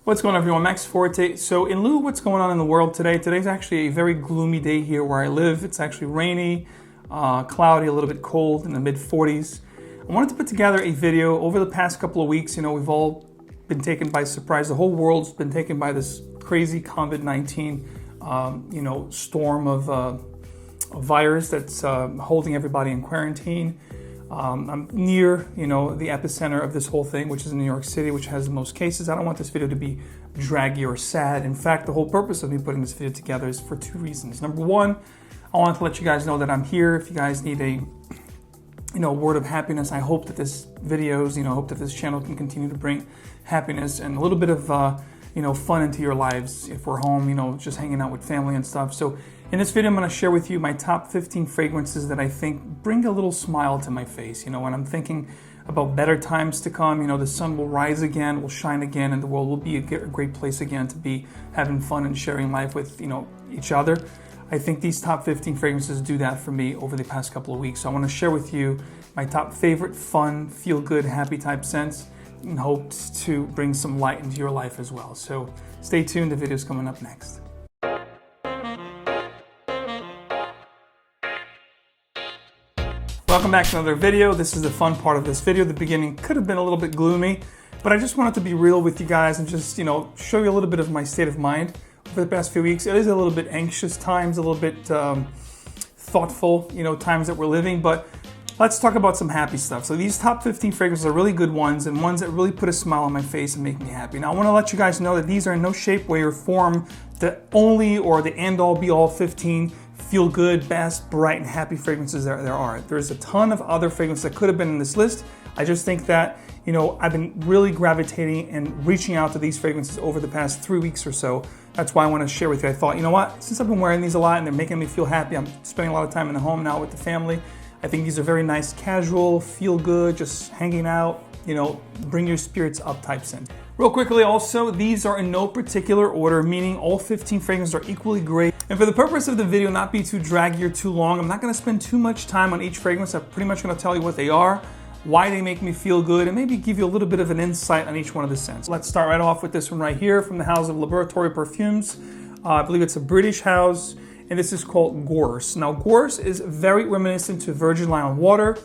What's going on, everyone? Max Forti. So in lieu of what's going on in the world today, today's actually a very gloomy day here where I live. It's actually rainy, cloudy, a little bit cold, in the mid-40s. I wanted to put together a video over the past couple of weeks. You know, we've all been taken by surprise. The whole world's been taken by this crazy COVID-19, storm of a virus that's holding everybody in quarantine. I'm near, the epicenter of this whole thing, which is in New York City, which has the most cases. I don't want this video to be draggy or sad. In fact, the whole purpose of me putting this video together is for two reasons. Number one, I want to let you guys know that I'm here. If you guys need a, word of happiness, I hope that this videos, hope that this channel can continue to bring happiness and a little bit of, fun into your lives if we're home, just hanging out with family and stuff. So in this video, I'm going to share with you my top 15 fragrances that I think bring a little smile to my face. When I'm thinking about better times to come, the sun will rise again, will shine again, and the world will be a great place again to be having fun and sharing life with, each other. I think these top 15 fragrances do that for me over the past couple of weeks. So I want to share with you my top favorite, fun, feel-good, happy type scents in hopes to bring some light into your life as well. So stay tuned, the video's coming up next. Welcome back to another video. This is the fun part of this video. The beginning could have been a little bit gloomy, but I just wanted to be real with you guys and just, show you a little bit of my state of mind over the past few weeks. It is a little bit anxious times, a little bit thoughtful, times that we're living, but let's talk about some happy stuff. So these top 15 fragrances are really good ones and ones that really put a smile on my face and make me happy. Now I want to let you guys know that these are in no shape, way, or form the only or the end-all be-all 15 feel-good, best, bright, and happy fragrances there are. There's a ton of other fragrances that could have been in this list. I just think that, I've been really gravitating and reaching out to these fragrances over the past 3 weeks or so. That's why I want to share with you. I thought, you know what, since I've been wearing these a lot and they're making me feel happy, I'm spending a lot of time in the home now with the family. I think these are very nice, casual, feel-good, just hanging out, bring your spirits up type scent. Real quickly also, these are in no particular order, meaning all 15 fragrances are equally great. And for the purpose of the video not be too draggy or too long, I'm not going to spend too much time on each fragrance. I'm pretty much going to tell you what they are, why they make me feel good, and maybe give you a little bit of an insight on each one of the scents. Let's start right off with this one right here from the house of Laboratory Perfumes. I believe it's a British house, and this is called Gorse. Now, Gorse is very reminiscent to Virgin Island water.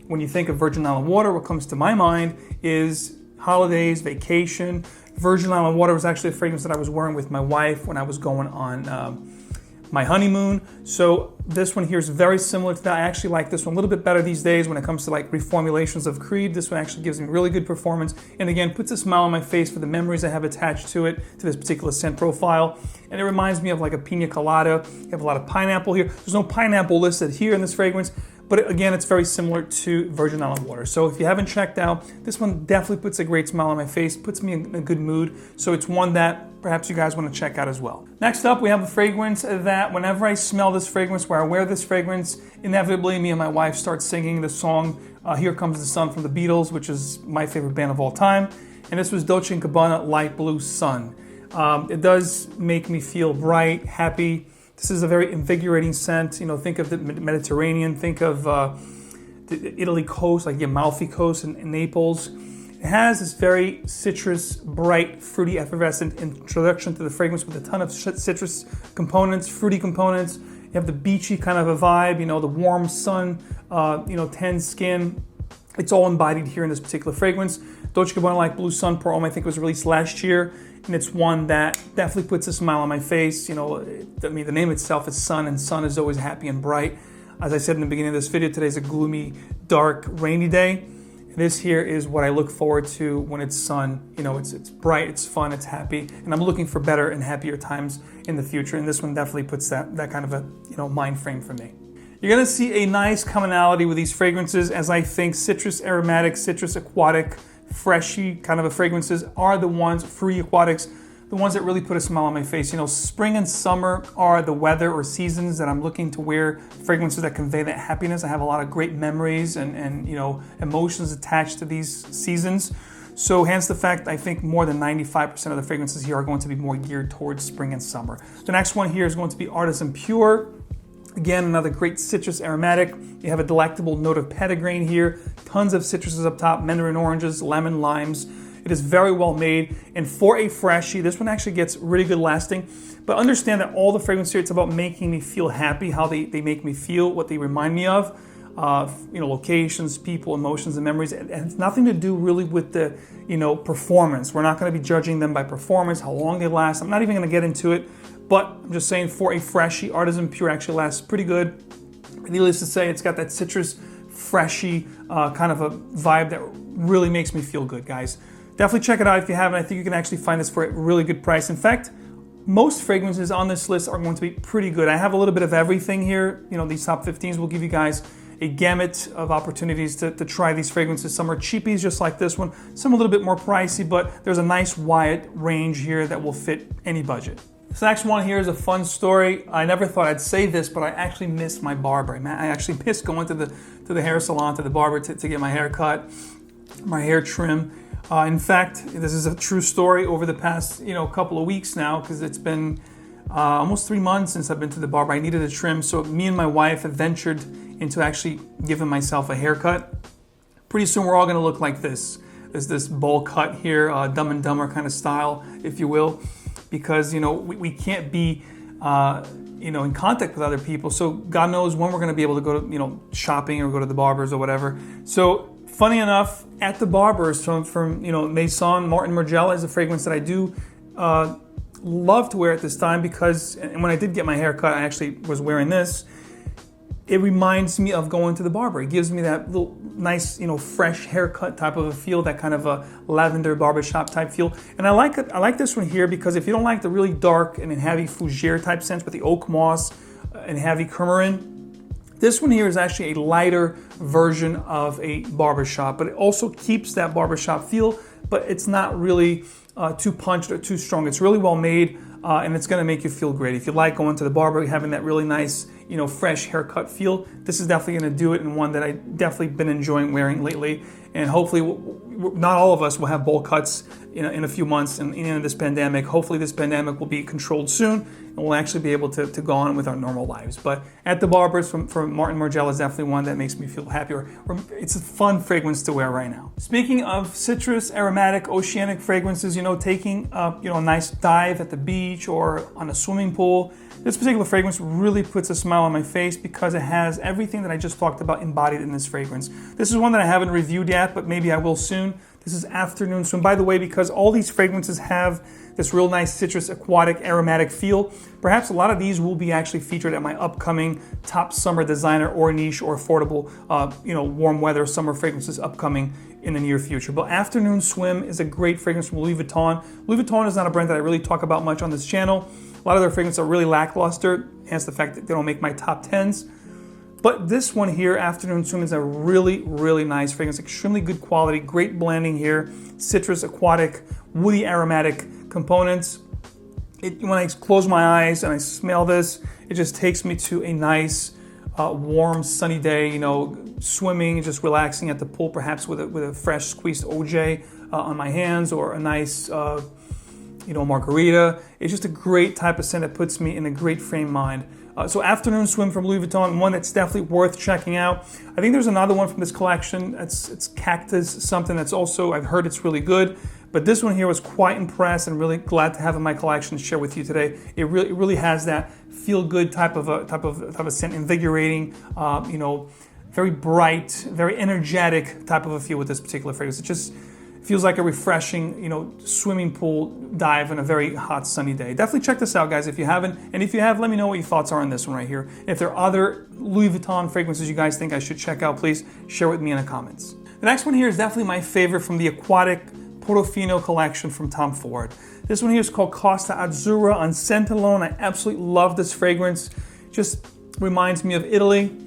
When you think of Virgin Island water, what comes to my mind is holidays, vacation. Virgin Island water was actually a fragrance that I was wearing with my wife when I was going on my honeymoon. So this one here is very similar to that. I actually like this one a little bit better these days when it comes to like reformulations of Creed. This one actually gives me really good performance and again puts a smile on my face for the memories I have attached to it, to this particular scent profile. And it reminds me of like a pina colada. You have a lot of pineapple here. There's no pineapple listed here in this fragrance, but again, it's very similar to Virgin Island water. So if you haven't checked out, this one definitely puts a great smile on my face, puts me in a good mood. So it's one that perhaps you guys want to check out as well. Next up, we have a fragrance that whenever I smell this fragrance, where I wear this fragrance, inevitably me and my wife start singing the song Here Comes the Sun from the Beatles, which is my favorite band of all time. And this was Dolce&Gabbana Light Blue Sun. It does make me feel bright, happy. This is a very invigorating scent. Think of the Mediterranean, think of the Italy coast, like the Amalfi Coast in Naples. It has this very citrus, bright, fruity, effervescent introduction to the fragrance with a ton of citrus components, fruity components. You have the beachy kind of a vibe, the warm sun, tan skin. It's all embodied here in this particular fragrance. Dolce&Gabbana Light Blue Sun Pour Homme, I think, was released last year. And it's one that definitely puts a smile on my face. The name itself is sun, and sun is always happy and bright. As I said in the beginning of this video, today's a gloomy, dark, rainy day. This here is what I look forward to when it's sun. It's bright, it's fun, it's happy, and I'm looking for better and happier times in the future. And this one definitely puts that kind of a mind frame for me. You're gonna see a nice commonality with these fragrances, as I think citrus aromatic, citrus aquatic, freshy kind of fragrances are the ones, fruity aquatics, the ones that really put a smile on my face. Spring and summer are the weather or seasons that I'm looking to wear fragrances that convey that happiness. I have a lot of great memories and emotions attached to these seasons. So hence the fact I think more than 95% of the fragrances here are going to be more geared towards spring and summer. The next one here is going to be Artisan Pure. Again, another great citrus aromatic. You have a delectable note of petitgrain here. Tons of citruses up top, mandarin oranges, lemon, limes. It is very well made. And for a freshie, this one actually gets really good lasting. But understand that all the fragrances here, it's about making me feel happy, how they make me feel, what they remind me of. Locations, people, emotions, and memories. It has nothing to do really with the, performance. We're not going to be judging them by performance, how long they last. I'm not even going to get into it, but I'm just saying for a freshie, Artisan Pure actually lasts pretty good. Needless to say, it's got that citrus, freshy kind of a vibe that really makes me feel good, guys. Definitely check it out if you haven't. I think you can actually find this for a really good price. In fact, most fragrances on this list are going to be pretty good. I have a little bit of everything here. These top 15s will give you guys a gamut of opportunities to try these fragrances. Some are cheapies, just like this one. Some a little bit more pricey, but there's a nice wide range here that will fit any budget. This next one here is a fun story. I never thought I'd say this, but I actually missed my barber. I actually missed going to the hair salon, to the barber to get my hair cut, my hair trim. In fact, this is a true story over the past couple of weeks now, because it's been almost 3 months since I've been to the barber. I needed a trim, so me and my wife have ventured into actually giving myself a haircut. Pretty soon we're all going to look like this. There's this bowl cut here, Dumb and Dumber kind of style, if you will, because we can't be in contact with other people. So God knows when we're going to be able to go to shopping or go to the barbers or whatever. So funny enough, at the barbers from Maison, Margiela is a fragrance that I do love to wear at this time, because when I did get my hair cut, I actually was wearing this. It reminds me of going to the barber. It gives me that little nice, fresh haircut type of a feel, that kind of a lavender barbershop type feel. And I like it. I like this one here because if you don't like the really dark and heavy fougere type scents with the oak moss and heavy coumarin, this one here is actually a lighter version of a barbershop, but it also keeps that barbershop feel, but it's not really too punched or too strong. It's really well made, and it's going to make you feel great. If you like going to the barber, having that really nice, fresh haircut feel, this is definitely going to do it, and one that I definitely been enjoying wearing lately. And hopefully, not all of us will have bowl cuts in a few months in this pandemic. Hopefully this pandemic will be controlled soon, and we'll actually be able to go on with our normal lives. But at the barbers from Margiela is definitely one that makes me feel happy, or it's a fun fragrance to wear right now. Speaking of citrus, aromatic, oceanic fragrances, taking a nice dive at the beach or on a swimming pool, this particular fragrance really puts a smile on my face because it has everything that I just talked about embodied in this fragrance. This is one that I haven't reviewed yet, but maybe I will soon. This is Afternoon Swim. By the way, because all these fragrances have this real nice citrus, aquatic, aromatic feel, perhaps a lot of these will be actually featured at my upcoming top summer designer or niche or affordable, warm weather summer fragrances upcoming in the near future. But Afternoon Swim is a great fragrance from Louis Vuitton. Louis Vuitton is not a brand that I really talk about much on this channel. A lot of their fragrances are really lackluster, hence the fact that they don't make my top 10s. But this one here, Afternoon Swim, is a really, really nice fragrance. Extremely good quality, great blending here. Citrus, aquatic, woody, aromatic components. When I close my eyes and I smell this, it just takes me to a nice, warm, sunny day, swimming, just relaxing at the pool, perhaps with a fresh squeezed OJ on my hands, or a nice margarita. It's just a great type of scent that puts me in a great frame of mind. So Afternoon Swim from Louis Vuitton, one that's definitely worth checking out. I think there's another one from this collection. It's Cactus, something that's also, I've heard it's really good. But this one here was quite impressed and really glad to have in my collection to share with you today. It really has that feel-good type of a scent, invigorating, very bright, very energetic type of a feel with this particular fragrance. It just feels like a refreshing, swimming pool dive on a very hot, sunny day. Definitely check this out, guys, if you haven't. And if you have, let me know what your thoughts are on this one right here. If there are other Louis Vuitton fragrances you guys think I should check out, please share with me in the comments. The next one here is definitely my favorite from the aquatic Portofino collection from Tom Ford. This one here is called Costa Azzurra on scent alone. I absolutely love this fragrance. Just reminds me of Italy.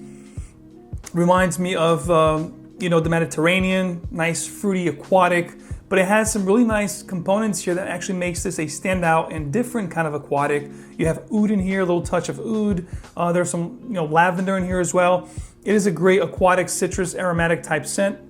Reminds me of the Mediterranean, nice, fruity, aquatic, but it has some really nice components here that actually makes this a standout and different kind of aquatic. You have oud in here, a little touch of oud. There's some, lavender in here as well. It is a great aquatic, citrus, aromatic type scent.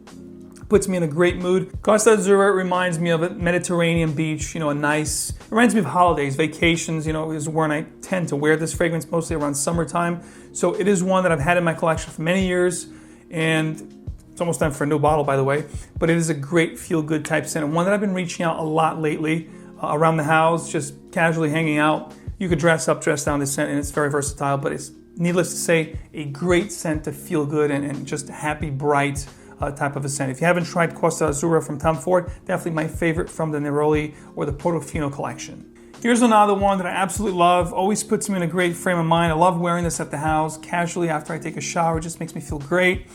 Puts me in a great mood. Costa Azzurra reminds me of a Mediterranean beach, a nice, reminds me of holidays, vacations, is when I tend to wear this fragrance, mostly around summertime. So it is one that I've had in my collection for many years, and It's almost time for a new bottle, by the way, but it is a great feel-good type scent, and one that I've been reaching out a lot lately around the house, just casually hanging out. You could dress up, dress down this scent, and it's very versatile, but it's, needless to say, a great scent to feel good and just happy, bright type of a scent. If you haven't tried Costa Azzurra from Tom Ford, definitely my favorite from the Neroli or the Portofino collection. Here's another one that I absolutely love, always puts me in a great frame of mind. I love wearing this at the house, casually after I take a shower, it just makes me feel great.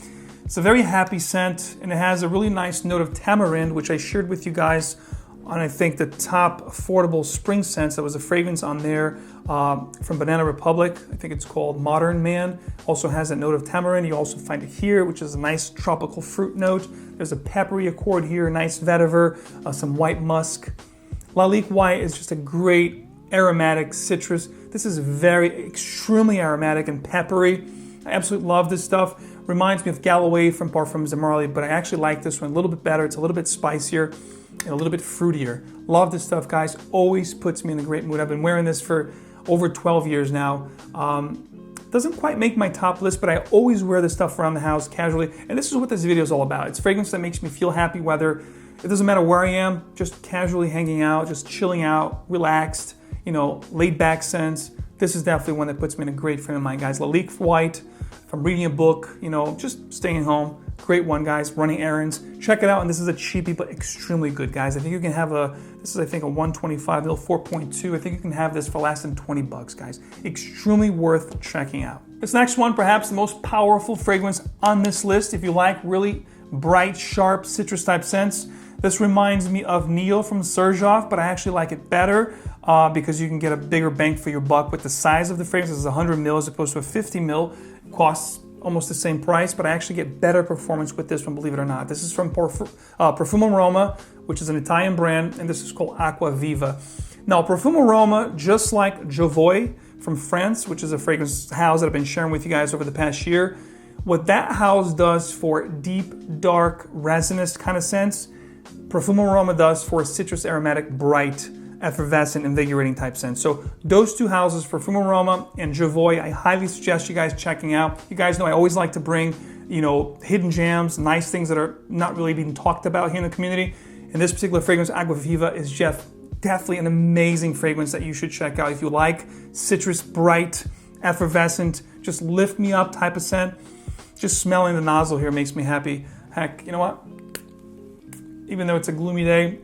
It's a very happy scent, and it has a really nice note of tamarind, which I shared with you guys on, I think, the top affordable spring scents. There was a fragrance on there from Banana Republic. I think it's called Modern Man. Also has a note of tamarind. You also find it here, which is a nice tropical fruit note. There's a peppery accord here, nice vetiver, some white musk. Lalique White is just a great aromatic citrus. This is very extremely aromatic and peppery. I absolutely love this stuff. Reminds me of Gallagher from Perfumes de Marly, but I actually like this one a little bit better. It's a little bit spicier and a little bit fruitier. Love this stuff, guys. Always puts me in a great mood. I've been wearing this for over 12 years now. Doesn't quite make my top list, but I always wear this stuff around the house casually. And this is what this video is all about. It's fragrance that makes me feel happy, whether it doesn't matter where I am, just casually hanging out, just chilling out, relaxed, laid back scents. This is definitely one that puts me in a great frame of mind, guys. Lalique White. If I'm reading a book, just staying home. Great one, guys. Running errands. Check it out. And this is a cheapie, but extremely good, guys. I think you can have this is, I think, a 125 ml, 4.2. I think you can have this for less than 20 bucks, guys. Extremely worth checking out. This next one, perhaps the most powerful fragrance on this list. If you like really bright, sharp, citrus type scents, this reminds me of Neo from Serjoff, but I actually like it better because you can get a bigger bang for your buck with the size of the fragrance. This is 100 ml as opposed to a 50 ml. Costs almost the same price, but I actually get better performance with this one, believe it or not. This is from Profumum Roma, which is an Italian brand, and this is called Aqua Viva. Now, Profumum Roma, just like Jovoy from France, which is a fragrance house that I've been sharing with you guys over the past year, what that house does for deep, dark, resinous kind of scents, Profumum Roma does for citrus aromatic, bright, effervescent, invigorating type scent. So those two houses, Profumum Roma and Jovoy, I highly suggest you guys checking out. You guys know I always like to bring, hidden gems, nice things that are not really being talked about here in the community. And this particular fragrance, Aqua Viva, is definitely an amazing fragrance that you should check out if you like citrus, bright, effervescent, just lift me up type of scent. Just smelling the nozzle here makes me happy. Heck, you know what? Even though it's a gloomy day,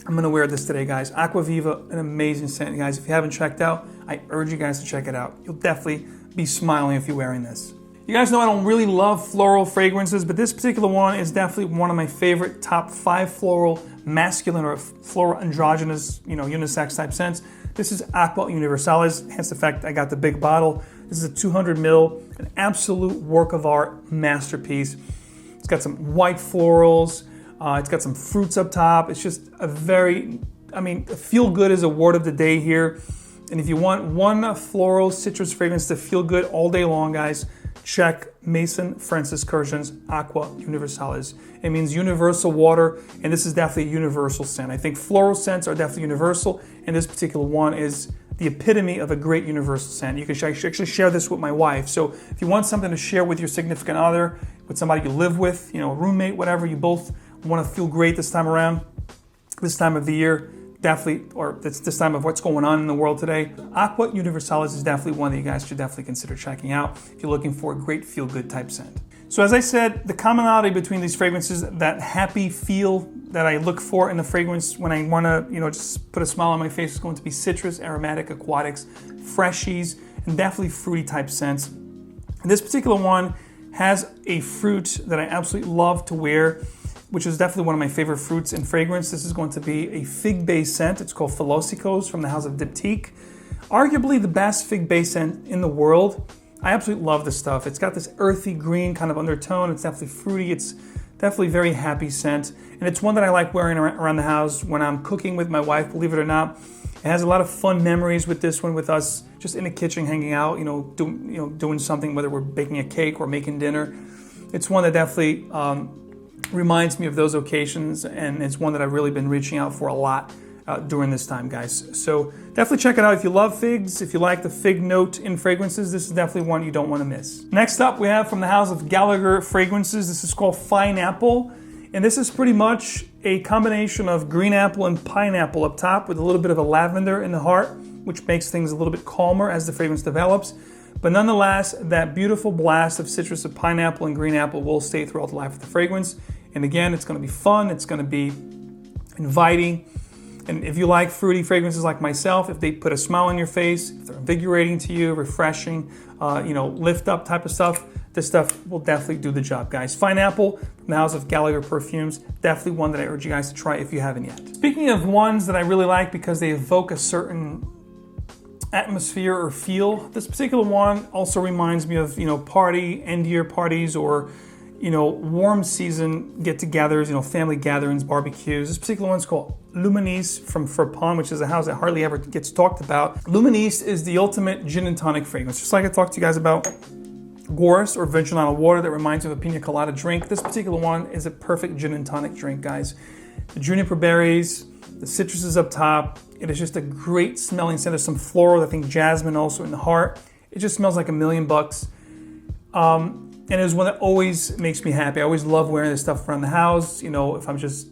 I'm gonna wear this today, guys. Aqua Viva, an amazing scent, guys. If you haven't checked out, I urge you guys to check it out. You'll definitely be smiling if you're wearing this. You guys know I don't really love floral fragrances, but this particular one is definitely one of my favorite top 5 floral, masculine or floral androgynous, unisex type scents. This is Aqua Universalis, hence the fact I got the big bottle. This is a 200 ml, an absolute work of art masterpiece. It's got some white florals. It's got some fruits up top. It's just a feel good is a word of the day here. And if you want one floral citrus fragrance to feel good all day long, guys, check Maison Francis Kurkdjian's Aqua Universalis. It means universal water, and this is definitely a universal scent. I think floral scents are definitely universal, and this particular one is the epitome of a great universal scent. You can actually share this with my wife. So if you want something to share with your significant other, with somebody you live with, a roommate, whatever, you both want to feel great this time around, this time of the year, definitely, or this time of what's going on in the world today, Aqua Universalis is definitely one that you guys should definitely consider checking out if you're looking for a great feel-good type scent. So as I said, the commonality between these fragrances, that happy feel that I look for in the fragrance when I want to, just put a smile on my face, is going to be citrus, aromatic, aquatics, freshies, and definitely fruity type scents. And this particular one has a fruit that I absolutely love to wear, which is definitely one of my favorite fruits in fragrance. This is going to be a fig-based scent. It's called Philosykos from the house of Diptyque. Arguably the best fig-based scent in the world. I absolutely love this stuff. It's got this earthy green kind of undertone. It's definitely fruity. It's definitely a very happy scent. And it's one that I like wearing around the house when I'm cooking with my wife, believe it or not. It has a lot of fun memories with this one, with us just in the kitchen hanging out, doing something, whether we're baking a cake or making dinner. It's one that definitely reminds me of those occasions, and it's one that I've really been reaching out for a lot during this time, guys. So definitely check it out if you love figs, if you like the fig note in fragrances. This is definitely one you don't want to miss. Next up, we have from the house of Gallagher fragrances. This is called Fineapple, and this is pretty much a combination of green apple and pineapple up top with a little bit of a lavender in the heart, which makes things a little bit calmer as the fragrance develops. But nonetheless, that beautiful blast of citrus of pineapple and green apple will stay throughout the life of the fragrance. And again, it's going to be fun, it's going to be inviting. And if you like fruity fragrances like myself, if they put a smile on your face, if they're invigorating to you, refreshing, lift up type of stuff, this stuff will definitely do the job, guys. Fineapple from the house of Gallagher Perfumes, definitely one that I urge you guys to try if you haven't yet. Speaking of ones that I really like because they evoke a certain atmosphere or feel, this particular one also reminds me of, party, end-year parties, or warm season get-togethers, family gatherings, barbecues. This particular one's called Luminis from FRAPIN, which is a house that hardly ever gets talked about. Luminis is the ultimate gin and tonic fragrance. Just like I talked to you guys about Gorse or Virgin water that reminds you of a pina colada drink, this particular one is a perfect gin and tonic drink, guys. The juniper berries, the citrus is up top. It is just a great smelling scent. There's some floral, I think jasmine also in the heart. It just smells like $1,000,000. And it is one that always makes me happy. I always love wearing this stuff around the house, if I'm just,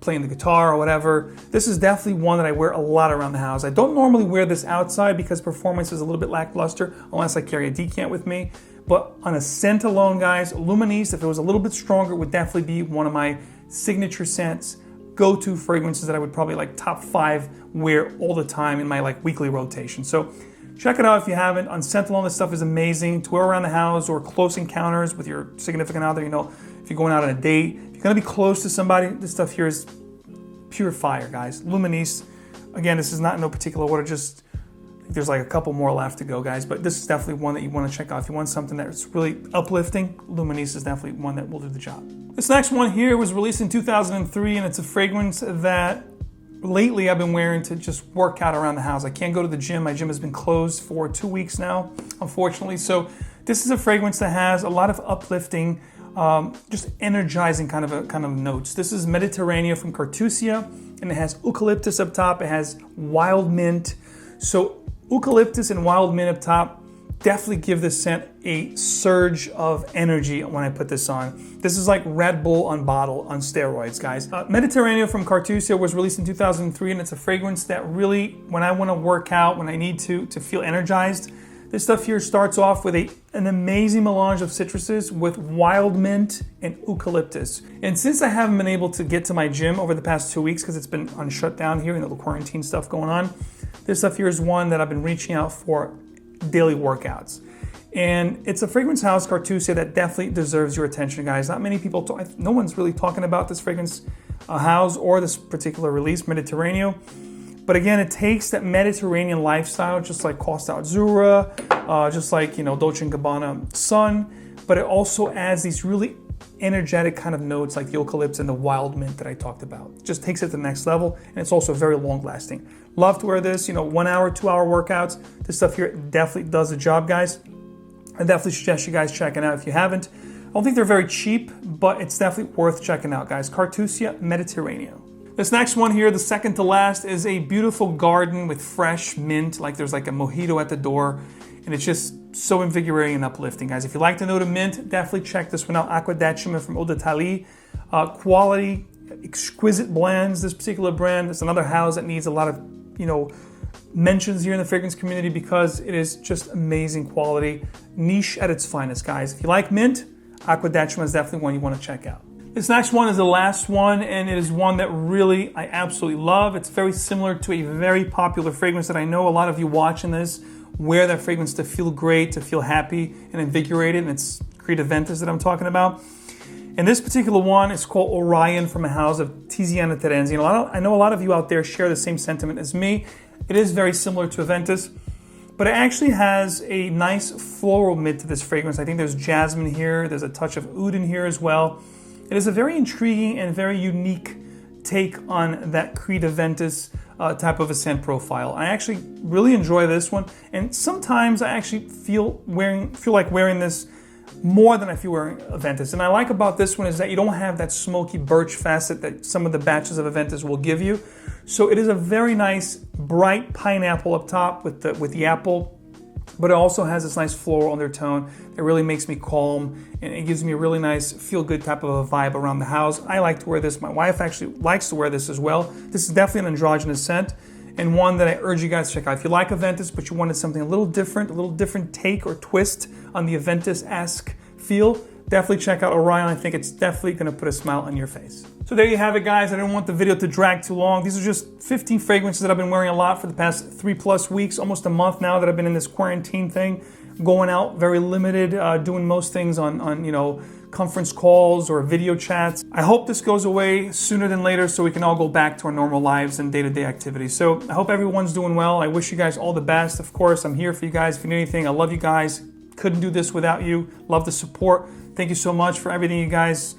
playing the guitar or whatever. This is definitely one that I wear a lot around the house. I don't normally wear this outside because performance is a little bit lackluster unless I carry a decant with me. But on a scent alone, guys, Luminis, if it was a little bit stronger, would definitely be one of my signature scents, go-to fragrances that I would probably top 5 wear all the time in my weekly rotation. So check it out if you haven't. On scent alone, this stuff is amazing to wear around the house or close encounters with your significant other. If you're going out on a date, if you're gonna be close to somebody, this stuff here is pure fire, guys. Luminis, again, this is not in no particular order, just there's a couple more left to go, guys, but this is definitely one that you want to check out. If you want something that's really uplifting, Luminis is definitely one that will do the job. This next one here was released in 2003, and it's a fragrance that lately I've been wearing to just work out around the house. I can't go to the gym. My gym has been closed for 2 weeks now, unfortunately. So this is a fragrance that has a lot of uplifting, just energizing kind of notes. This is Mediterraneo from Carthusia, and it has eucalyptus up top. It has wild mint. So eucalyptus and wild mint up top definitely give this scent a surge of energy when I put this on. This is like Red Bull on bottle on steroids, guys. Mediterraneo from Carthusia was released in 2003, and it's a fragrance that really, when I want to work out, when I need to feel energized, this stuff here starts off with an amazing melange of citruses with wild mint and eucalyptus. And since I haven't been able to get to my gym over the past 2 weeks because it's been on shutdown here, the quarantine stuff going on, this stuff here is one that I've been reaching out for daily workouts. And it's a fragrance house, Carthusia, that definitely deserves your attention, guys. Not many people, no one's really talking about this fragrance house or this particular release, Mediterraneo. But again, it takes that Mediterranean lifestyle, just like Costa Azzurra, just like, Dolce&Gabbana Sun, but it also adds these really energetic kind of notes like the eucalyptus and the wild mint that I talked about. It just takes it to the next level, and it's also very long lasting. Love to wear this, 1 hour, 2 hour workouts. This stuff here definitely does the job, guys. I definitely suggest you guys check it out if you haven't. I don't think they're very cheap, but it's definitely worth checking out, guys. Carthusia Mediterraneo. This next one here, the second to last, is a beautiful garden with fresh mint, like there's like a mojito at the door, and it's just so invigorating and uplifting, guys. If you like the note of mint, definitely check this one out. Acqua, Decima from Eau d'Italie. Quality, exquisite blends. This particular brand is another house that needs a lot of, mentions here in the fragrance community because it is just amazing quality. Niche at its finest, guys. If you like mint, Acqua Decima is definitely one you want to check out. This next one is the last one, and it is one that really I absolutely love. It's very similar to a very popular fragrance that I know a lot of you watching this wear that fragrance to feel great, to feel happy and invigorated, and it's Creed Aventus that I'm talking about. And this particular one is called Orion from a house of Tiziana Terenzi. And I know a lot of you out there share the same sentiment as me. It is very similar to Aventus, but it actually has a nice floral mid to this fragrance. I think there's jasmine here. There's a touch of oud in here as well. It is a very intriguing and very unique take on that Creed Aventus type of a scent profile. I actually really enjoy this one, and sometimes I actually feel like wearing this more than I feel wearing Aventus. And I like about this one is that you don't have that smoky birch facet that some of the batches of Aventus will give you. So it is a very nice, bright pineapple up top with the apple, but it also has this nice floral undertone that really makes me calm, and it gives me a really nice feel-good type of a vibe around the house. I like to wear this. My wife actually likes to wear this as well. This is definitely an androgynous scent, and one that I urge you guys to check out. If you like Aventus, but you wanted something a little different take or twist on the Aventus-esque feel, definitely check out Orion. I think it's definitely going to put a smile on your face. So there you have it, guys. I didn't want the video to drag too long. These are just 15 fragrances that I've been wearing a lot for the past 3+ weeks, almost a month now that I've been in this quarantine thing, going out very limited, doing most things on you know, conference calls or video chats. I hope this goes away sooner than later so we can all go back to our normal lives and day-to-day activities. So I hope everyone's doing well. I wish you guys all the best. Of course, I'm here for you guys. If you need anything, I love you guys. Couldn't do this without you. Love the support. Thank you so much for everything you guys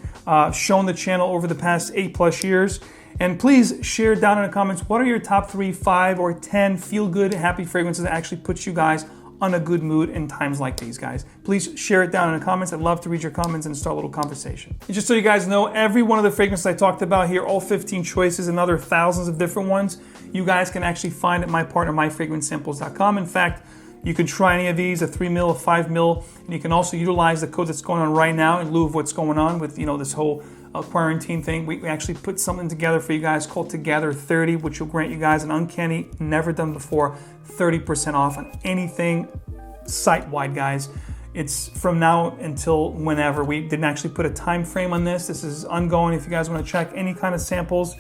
shown the channel over the past 8+ years. And please share down in the comments, what are your top 3, 5, or 10 feel-good, happy fragrances that actually put you guys on a good mood in times like these, guys. Please share it down in the comments. I'd love to read your comments and start a little conversation. And just so you guys know, every one of the fragrances I talked about here, all 15 choices and other thousands of different ones, you guys can actually find at my partner, myfragrancesamples.com. In fact, you can try any of these, a 3 ml, a 5 ml, and you can also utilize the code that's going on right now in lieu of what's going on with, you know, this whole quarantine thing. We actually put something together for you guys called Together 30, which will grant you guys an uncanny, never done before, 30% off on anything site-wide, guys. It's from now until whenever. We didn't actually put a time frame on this. This is ongoing. If you guys want to check any kind of samples,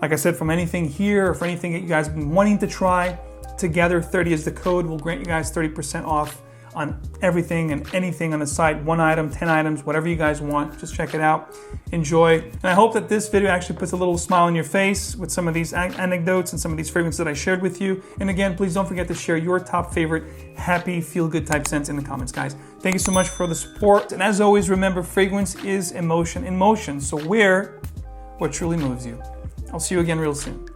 like I said, from anything here or for anything that you guys have been wanting to try, Together 30 is the code. We'll grant you guys 30% off on everything and anything on the site. 1 item, 10 items, whatever you guys want. Just check it out. Enjoy. And I hope that this video actually puts a little smile on your face with some of these anecdotes and some of these fragrances that I shared with you. And again, please don't forget to share your top favorite happy, feel-good type scents in the comments, guys. Thank you so much for the support. And as always, remember, fragrance is emotion in motion. So wear what truly moves you. I'll see you again real soon.